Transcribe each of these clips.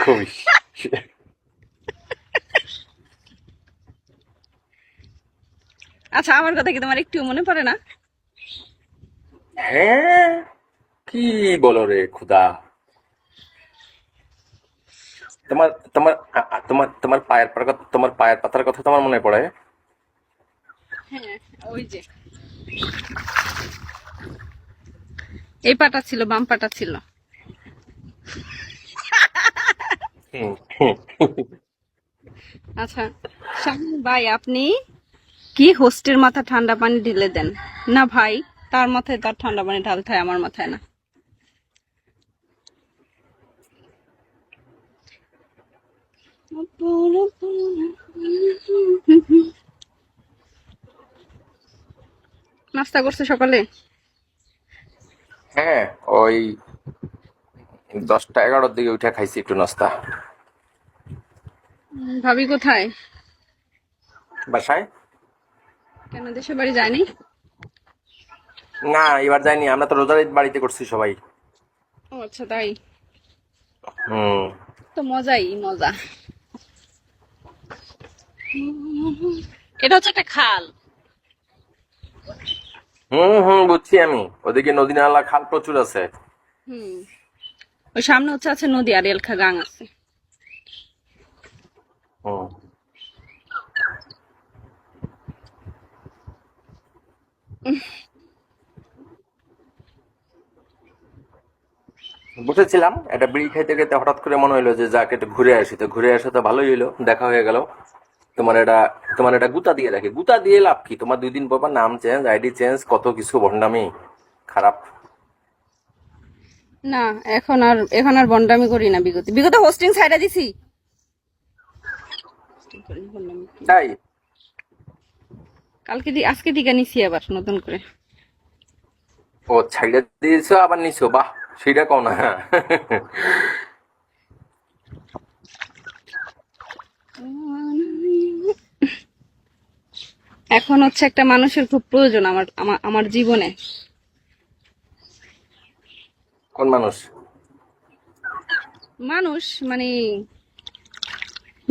খুবই। আচ্ছা, আমার কথা কি তোমার একটু মনে পড়ে না? হ্যাঁ, কি বলো রে খুদা? তোমার তোমার তোমার তোমার পায়ের পাতার কথা তোমার মনে পড়ে? হ্যাঁ, ওই যে এই পাটা ছিল, বাম পাটা ছিল। হুম, হুম। আচ্ছা, শামিম ভাই, আপনি কি হোস্টের মাথা ঠান্ডা পানি ঢেলে দেন? না ভাই, তার মাথায় তার ঠান্ডা পানি ঢালতে হয়, আমার মাথায় না। নাস্তা করছে সকালে? হ্যাঁ, ওই 10টা 11টার দিকে উঠে খাইছি একটু নাস্তা। ভাবি কোথায়? বাসায়? কেন দেশের বাড়ি যায়নি? না, এবার যাইনি, আমরা তো রোজার ঈদ বাড়িতে করছি সবাই। ও আচ্ছা, তাই। হুম। তো মজাই মজা। এটা হচ্ছে একটা খাল। হুম হুম, বুঝছি আমি। ওদিকে নদী নালা খাল প্রচুর আছে। হুম, ওই সামনে হচ্ছে আছে নদী, আর এলখা গাং আছে। হুম। বসেছিলাম একটা বিড়ি খাইতে খাইতে, হঠাৎ করে মনে হইলো যে যাকে একটু ঘুরে আসি, তো ঘুরে আসা তো ভালোই হইলো, দেখা হয়ে গেল। তোমার এটা তোমার এটা গুতা দিয়ে রাখি, গুতা দিয়ে লাভ কি? তোমার 2 দিন পর পর নাম চেঞ্জ, আইডি চেঞ্জ, কত কিছু ভণ্ডামি। খারাপ। না, এখন আর বন্ডামি করি না। বিগত বিগত হোস্টিং ছাইড়া দিছি। হোস্টিং করি না, বন্ডামি করি না। তাই? আজকে টিকা নিছি আবার নতুন করে। ও, ছাইড়া দিয়েছো আবার নিছো, বাহ! সেটা কও না। এখন হচ্ছে একটা মানুষের খুব প্রয়োজন আমার আমার আমার জীবনে। কোন মানুষ? মানুষ মানে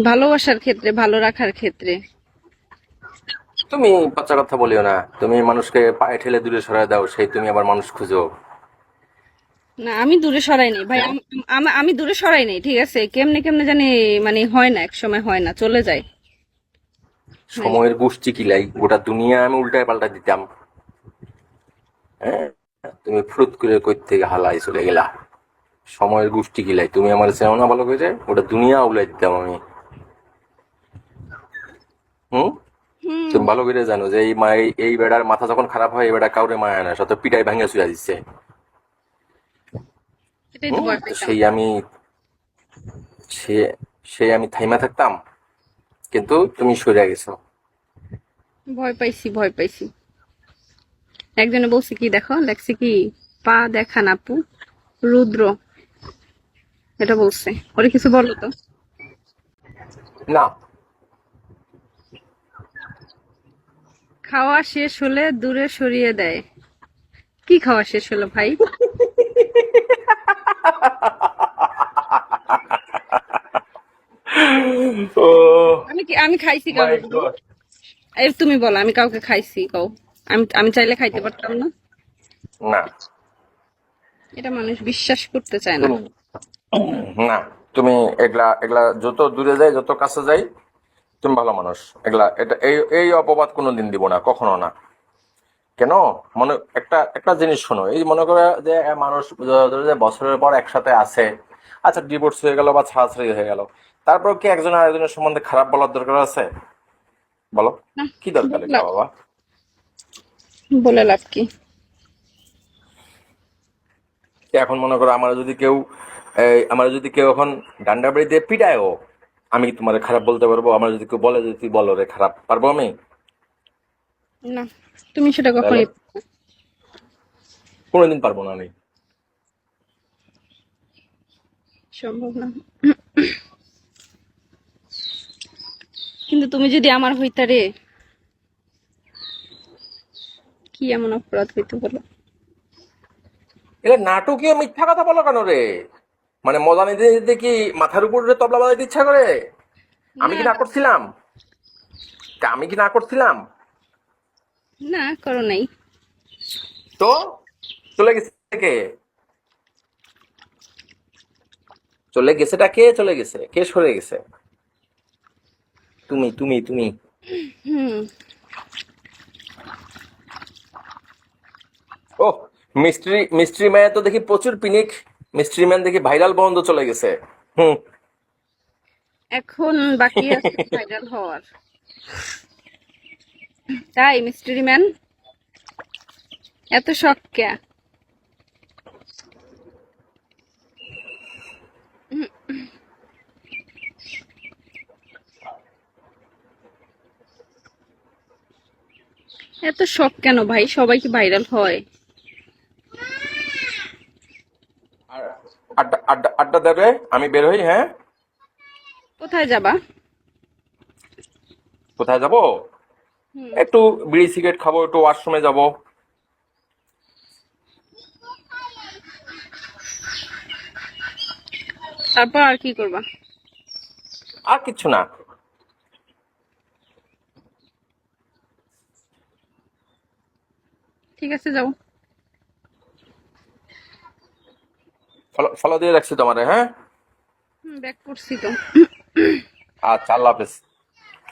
ভালোবাসার ক্ষেত্রে, ভালো রাখার ক্ষেত্রে। তুমি পচা কথা বলিও না, তুমি মানুষকে পায়ে ঠেলে দূরে সরায় দাও, সেই তুমি আবার মানুষ খুঁজো। না, আমি দূরে সরাই নাই ভাই। হ্যাঁ? আমি দূরে সরাই নাই, ঠিক আছে? কেমনে কেমনে জানি মানে হয় না, এক সময় হয় না, চলে যায়। মানে সময়ের গোষ্ঠী কিলাই, গোটা দুনিয়া আমি উল্টায় পাল্টা দিতাম। হ্যাঁ, তুমি ফুরুত করে কই থেকে হালাই চলে গেলা। সময়ের গোষ্ঠী কিলাই, তুমি আমার চেনো না ভালো করে, ওটা দুনিয়া উলাই দিতাম আমি। হুম। হুম, তুমি ভালো করে জানো যে এই বেড়ার মাথা যখন খারাপ হয়, এই বেড়া কাউরে মায়া না, শত পিটাই ভাঙে চুয়া দিচ্ছে। এটাই তো হুম, ভয় তো পাইতাম। সে সেই আমি থাইমা থাকতাম, কিন্তু তুমি সরে গেছো। ভয় পাইছি, ভয় পাইছি। একজনে বলছে কি, দেখো লেখছে কি, পা দেখান আপু, রুদ্র, এটা বলছে। ওরে কিছু বলো তো। না। খাওয়া শেষ হলে দূরে সরিয়ে দেয়। কি খাওয়া শেষ হলো ভাই? ও আমি খাইছি মাই কাউকে কোনো? গড। এই তুমি বলো, আমি কাউকে খাইছি কও? আমি চাইলে খাইতে পারতাম না? না। এটা মানুষ বিশ্বাস করতে চায় না। তুমি না, তুমি এগুলা এগুলা যত দূরে যাই, যত কাছে যাই, তুমি ভালো মানুষ। এগুলা এটা এই এই অপবাদ কোনোদিন দিব না, কখনো না। কেন? মনে একটা একটা জিনিস শোনো, এই মনে করে যে মানুষ ধরো যে বছরের পর একসাথে আছে, আচ্ছা ডিভোর্স হয়ে গেল বা ছাড়াছাড়ি হয়ে গেল, তারপর কি একজন আরেকজনের সম্বন্ধে খারাপ বলার দরকার আছে? বলো। না, কি দরকার বলে এটা লাভ, বাবা? বলে লাভ কি? এখন মনে করো আমার যদি কেউ এখন ডান্ডা বাড়ি দিয়ে পিটায়ও, আমি কি তোমার খারাপ বলতে পারবো? আমার যদি কেউ বলে যে তুই বলো রে খারাপ, পারবো আমি? না, তুমি সেটা বলো। কখনোই কোনোদিন পারবো না আমি। সম্ভব না। কিন্তু তুমি যদি আমার হইতা রে, কি এমন অপরাধ হইতো বলো? এটা নাটকীয় মিথ্যা কথা বলো কেন রে? মানে মজা নিতে নিতে কি মাথার উপরে তবলা বাজাইতে ইচ্ছা করে? আমি কি না না করছিলাম? আমি কি না করছিলাম? না, করো নাই। তো চলে গেছে কে? চলে গেছেটা কে? চলে গেছে কে? সরে গেছে? তুমি। হুম। ও, মিস্ট্রি মিস্ট্রি ম্যান তো দেখি প্রচুর পিনিক। মিস্ট্রি ম্যান দেখি ভাইরাল বন্ধ চলে গেছে। হুম। এখন বাকি আছে ভাইরাল হওয়ার। তাই মিস্ট্রি ম্যান এত শখ কে? এত শখ কেন ভাই? সবাই কি ভাইরাল হয়? আর আড্ডা আড্ডা আড্ডা দেবে, আমি বের হই, হ্যাঁ। কোথায় যাবা? কোথায় যাব? হুম। একটু বিড়ি সিগারেট খাবো, একটু ওয়াশরুমে যাব। তারপর আর কি করবা? আর কিচ্ছু না। ঠিক আছে, যাও। ফলো ফলো দিয়ে রাখছি তোমারে, হ্যাঁ। হুম, ব্যাক করছি তো। আচ্ছা, আল্লাহ হাফেজ।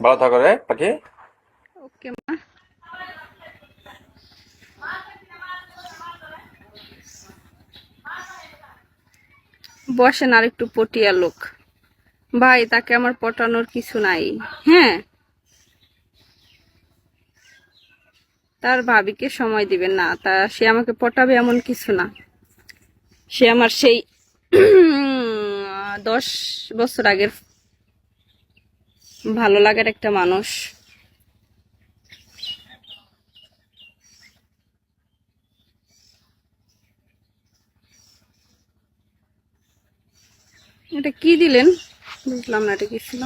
ভালো থাকো রে পাখি। ওকে মা। বসেন, আর একটু পটিয়া লোক। ভাই, তাকে আমার পটানোর কিছু নাই। হ্যাঁ, তার ভাবিকে সময় দিবেন না, তা সে আমাকে পটাবে এমন কিছু না। সে আমার সেই 10 বছর আগের ভালো লাগার একটা মানুষ। এটা কি দিলেন? বুঝলাম না, এটা কি ছিল?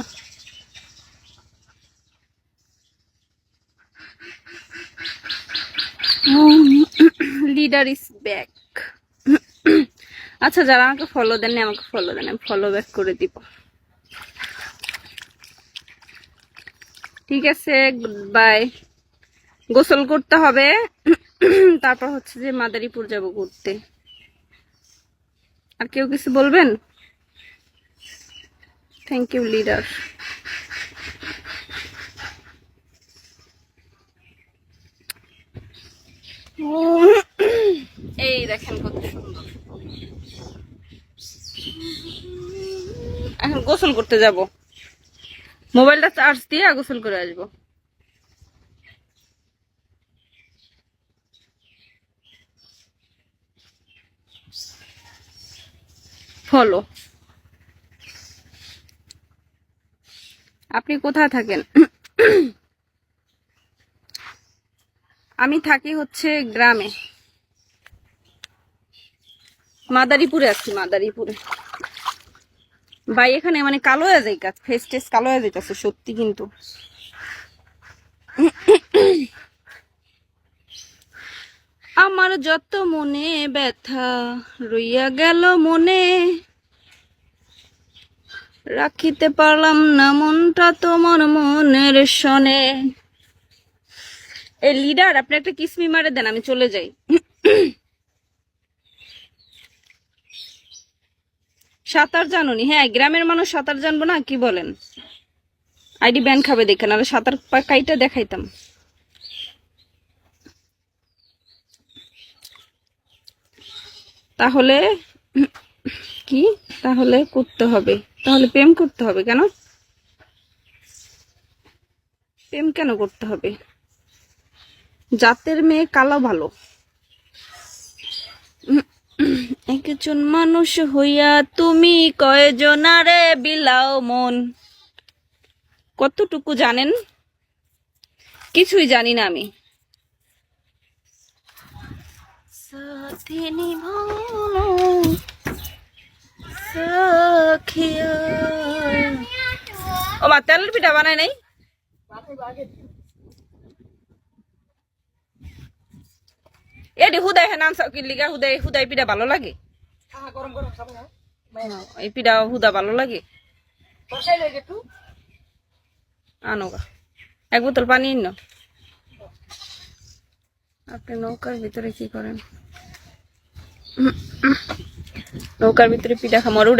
Leader is back. আচ্ছা, যারা আমাকে ফলো দেন আমাকে ফলো দেন, আমি ফলো ব্যাক করে দিব। ঠিক আছে, গুড বাই। গোসল করতে হবে। তারপর হচ্ছে যে মাদারীপুর যাব ঘুরতে। আর কেউ কিছু বলবেন? Thank you leader. এই দেখেন কত সুন্দর। এখন গোসল করতে যাব। মোবাইলটা চার্জ দিয়ে গোসল করে আসবো। ফলো। আপনি কোথায় থাকেন? আমি থাকি হচ্ছে গ্রামে, মাদারীপুরে আছি, মাদারীপুরে। ভাই, এখানে মানে কালো হয়ে যায়, কাজ ফেস টেস কালো হয়ে যাইতেছে সত্যি কিন্তু। আমার যত মনে ব্যথা রইয়া গেল মনে, রাখিতে পারলাম না মনটা তোমার মনের শনে। এই লিডার, আপনি একটা কিসমি মারে দেন, আমি চলে যাই। সাঁতার জানুনি? হ্যাঁ, গ্রামের মানুষ সাঁতার জানবো না, কি বলেন? আইডি ব্যান খাবে দেখে, নাহলে সাঁতার কাইটা দেখাইতাম। তাহলে কি? তাহলে করতে হবে, তাহলে প্রেম করতে হবে কেন? প্রেম কেন করতে হবে? জাতের মেয়ে কালো ভালো। একজন মানুষ হইয়া তুমি কয়জনারে বিলাও মন। কতটুকু জানেন? কিছুই জানি না আমি। সাথে নিভানো সখিয়া। ও মা, তেলের পিঠা বানায় নাই? এটি হুদাই হ্যাঁ নাম কি লিগা হুদাই হুদাই পিঠা ভালো লাগে। এই পিঠা হুদা ভালো লাগে আনো গা এক বোতল পানি এনে নাও। আপনি নৌকার ভিতরে কি করেন? নৌকার ভিতরে পিঠা খামার উড়াই